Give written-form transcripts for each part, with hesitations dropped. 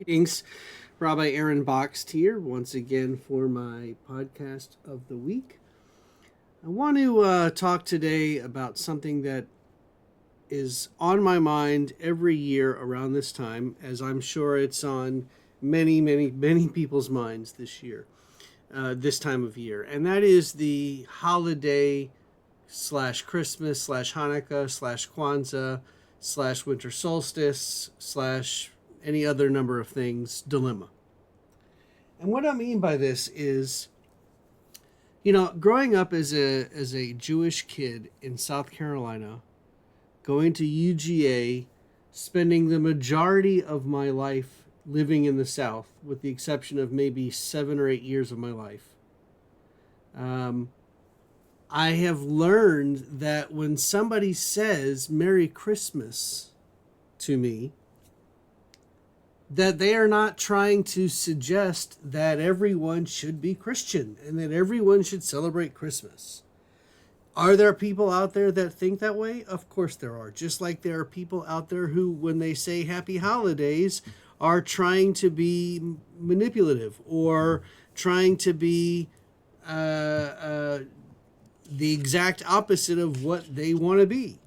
Greetings, Rabbi Aaron Boxt here once again for my podcast of the week. I want to talk today about something that is on my mind every year around this time, as I'm sure it's on many people's minds this year, this time of year, and that is the holiday slash Christmas slash Hanukkah slash Kwanzaa slash winter solstice slash any other number of things dilemma. And what I mean by this is, growing up as a Jewish kid in South Carolina, going to UGA, spending the majority of my life living in the South, with the exception of maybe 7 or 8 years of my life. I have learned that when somebody says Merry Christmas to me, that they are not trying to suggest that everyone should be Christian and that everyone should celebrate Christmas. Are there people out there that think that way? Of course there are. Just like there are people out there who, when they say happy holidays, are trying to be manipulative or trying to be the exact opposite of what they want to be.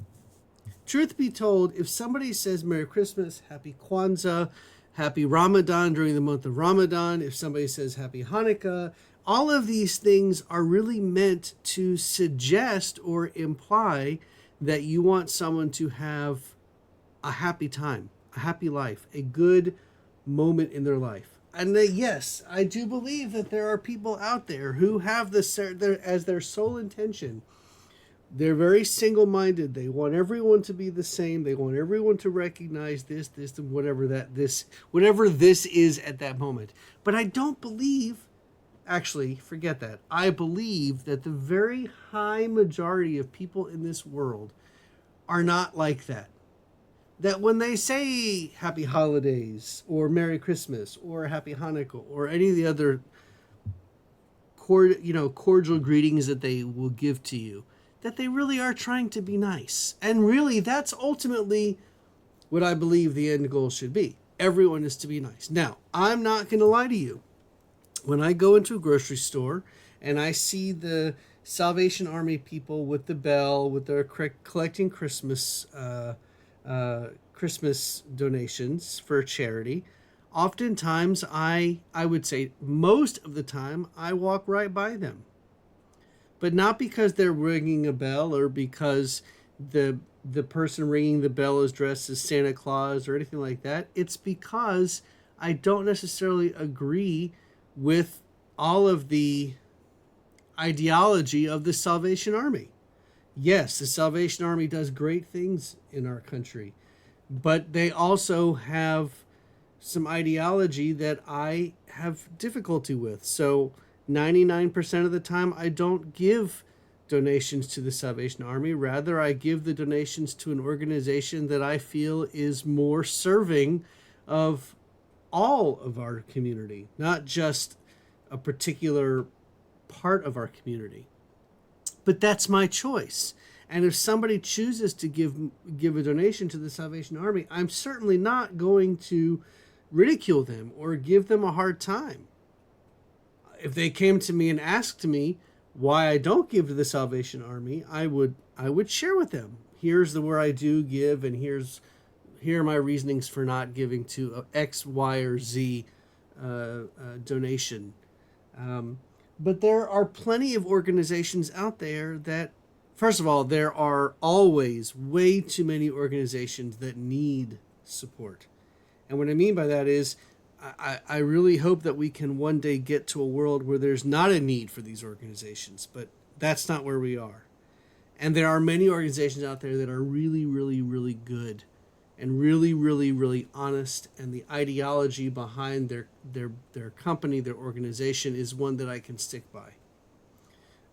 Truth be told, if somebody says Merry Christmas, Happy Kwanzaa, Happy Ramadan during the month of Ramadan, if somebody says Happy Hanukkah, all of these things are really meant to suggest or imply that you want someone to have a happy time, a happy life, a good moment in their life. And yes, I do believe that there are people out there who have this as their sole intention. They're very single-minded. They want everyone to be the same. They want everyone to recognize this, and whatever this is at that moment. But I don't believe, actually, forget that. I believe that the very high majority of people in this world are not like that. That when they say Happy Holidays or Merry Christmas or Happy Hanukkah or any of the other cordial greetings that they will give to you, that they really are trying to be nice. And really, that's ultimately what I believe the end goal should be. Everyone is to be nice. Now, I'm not going to lie to you. When I go into a grocery store and I see the Salvation Army people with the bell, with their collecting Christmas donations for charity, oftentimes I would say most of the time, I walk right by them. But not because they're ringing a bell or because the person ringing the bell is dressed as Santa Claus or anything like that. It's because I don't necessarily agree with all of the ideology of the Salvation Army. Yes, the Salvation Army does great things in our country, but they also have some ideology that I have difficulty with. So 99% of the time, I don't give donations to the Salvation Army. Rather, I give the donations to an organization that I feel is more serving of all of our community, not just a particular part of our community. But that's my choice. And if somebody chooses to give a donation to the Salvation Army, I'm certainly not going to ridicule them or give them a hard time. If they came to me and asked me why I don't give to the Salvation Army, I would share with them. Here's where I do give, and here are my reasonings for not giving to X, Y, or Z donation. But there are plenty of organizations out there that, first of all, there are always way too many organizations that need support. And what I mean by that is, I really hope that we can one day get to a world where there's not a need for these organizations, but that's not where we are. And there are many organizations out there that are really, really, really good and really, really, really honest, and the ideology behind their company, their organization, is one that I can stick by.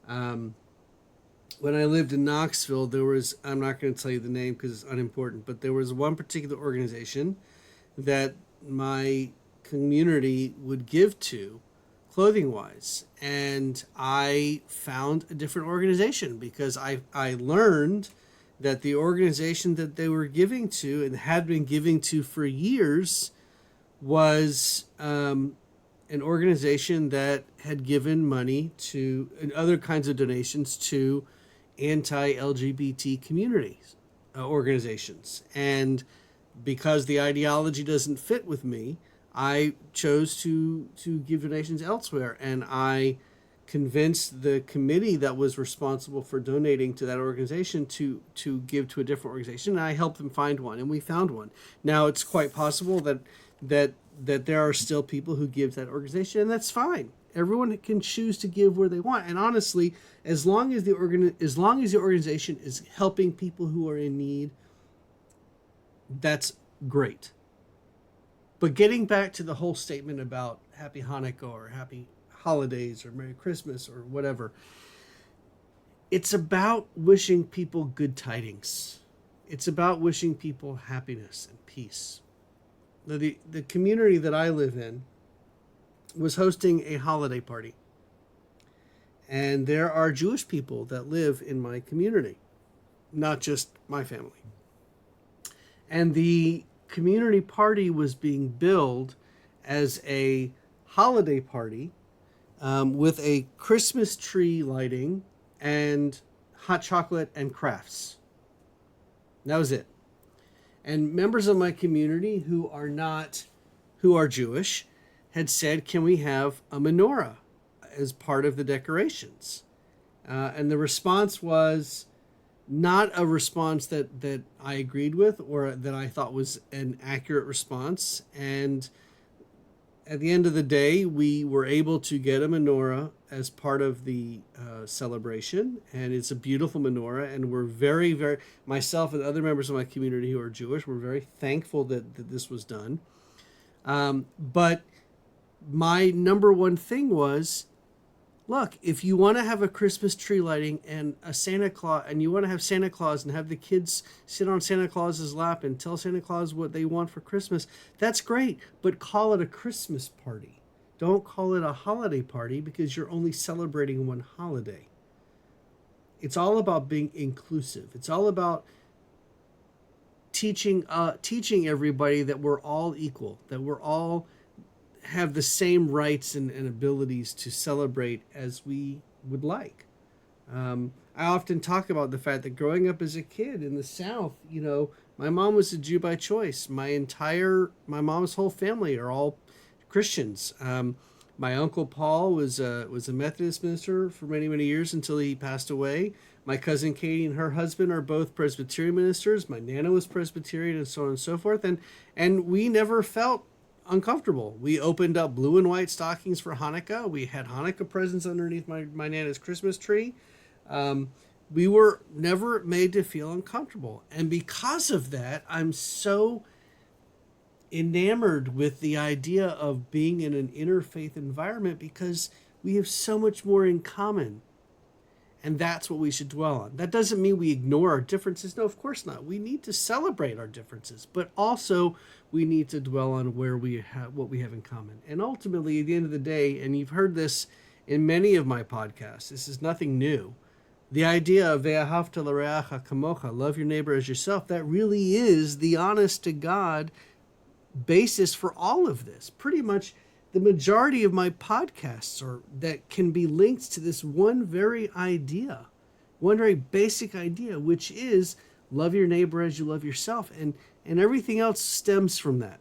When I lived in Knoxville, I'm not going to tell you the name because it's unimportant, but there was one particular organization that my community would give to clothing wise, and I found a different organization because I learned that the organization that they were giving to and had been giving to for years was an organization that had given money to and other kinds of donations to anti-LGBT communities organizations. And because the ideology doesn't fit with me, I chose to give donations elsewhere, and I convinced the committee that was responsible for donating to that organization to give to a different organization, and I helped them find one, and we found one. Now it's quite possible that there are still people who give to that organization, and that's fine. Everyone can choose to give where they want, and honestly, as long as the organization is helping people who are in need, that's great. But getting back to the whole statement about Happy Hanukkah or Happy Holidays or Merry Christmas or whatever, it's about wishing people good tidings. It's about wishing people happiness and peace. Now, the community that I live in was hosting a holiday party. And there are Jewish people that live in my community, not just my family. And the community party was being billed as a holiday party with a Christmas tree lighting and hot chocolate and crafts. That was it. And members of my community who are Jewish had said, can we have a menorah as part of the decorations? And the response was not a response that I agreed with or that I thought was an accurate response. And at the end of the day, we were able to get a menorah as part of the celebration. And it's a beautiful menorah. And we're very, very, myself and other members of my community who are Jewish, we're very thankful that this was done. But my number one thing was, look, if you want to have a Christmas tree lighting and a Santa Claus, and you want to have Santa Claus and have the kids sit on Santa Claus's lap and tell Santa Claus what they want for Christmas, that's great. But call it a Christmas party. Don't call it a holiday party because you're only celebrating one holiday. It's all about being inclusive. It's all about teaching everybody that we're all equal, that we're all have the same rights and abilities to celebrate as we would like. I often talk about the fact that growing up as a kid in the South, my mom was a Jew by choice. My mom's whole family are all Christians. My uncle Paul was a Methodist minister for many, many years until he passed away. My cousin Katie and her husband are both Presbyterian ministers. My Nana was Presbyterian, and so on and so forth. And we never felt uncomfortable. We opened up blue and white stockings for Hanukkah. We had Hanukkah presents underneath my Nana's Christmas tree. We were never made to feel uncomfortable. And because of that, I'm so enamored with the idea of being in an interfaith environment because we have so much more in common. And that's what we should dwell on. That doesn't mean we ignore our differences. No, of course not. We need to celebrate our differences, but also we need to dwell on what we have in common. And ultimately, at the end of the day, and you've heard this in many of my podcasts, this is nothing new. The idea of ve'ahavta l'reacha kamocha, love your neighbor as yourself, that really is the honest to God basis for all of this. Pretty much the majority of my podcasts that can be linked to this one very idea, one very basic idea, which is love your neighbor as you love yourself. And everything else stems from that.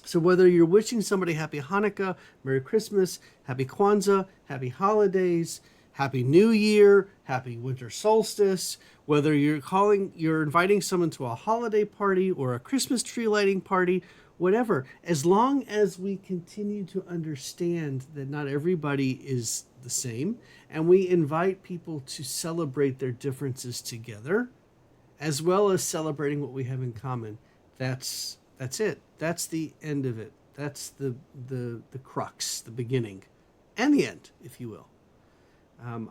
So whether you're wishing somebody Happy Hanukkah, Merry Christmas, Happy Kwanzaa, Happy Holidays, Happy New Year, Happy Winter Solstice, whether you're inviting someone to a holiday party or a Christmas tree lighting party, whatever, as long as we continue to understand that not everybody is the same, and we invite people to celebrate their differences together, as well as celebrating what we have in common, that's it. That's the end of it. That's the crux, the beginning, and the end, if you will.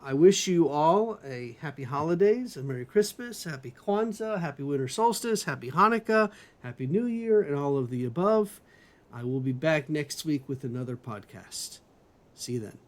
I wish you all a happy holidays, a Merry Christmas, Happy Kwanzaa, Happy Winter Solstice, Happy Hanukkah, Happy New Year, and all of the above. I will be back next week with another podcast. See you then.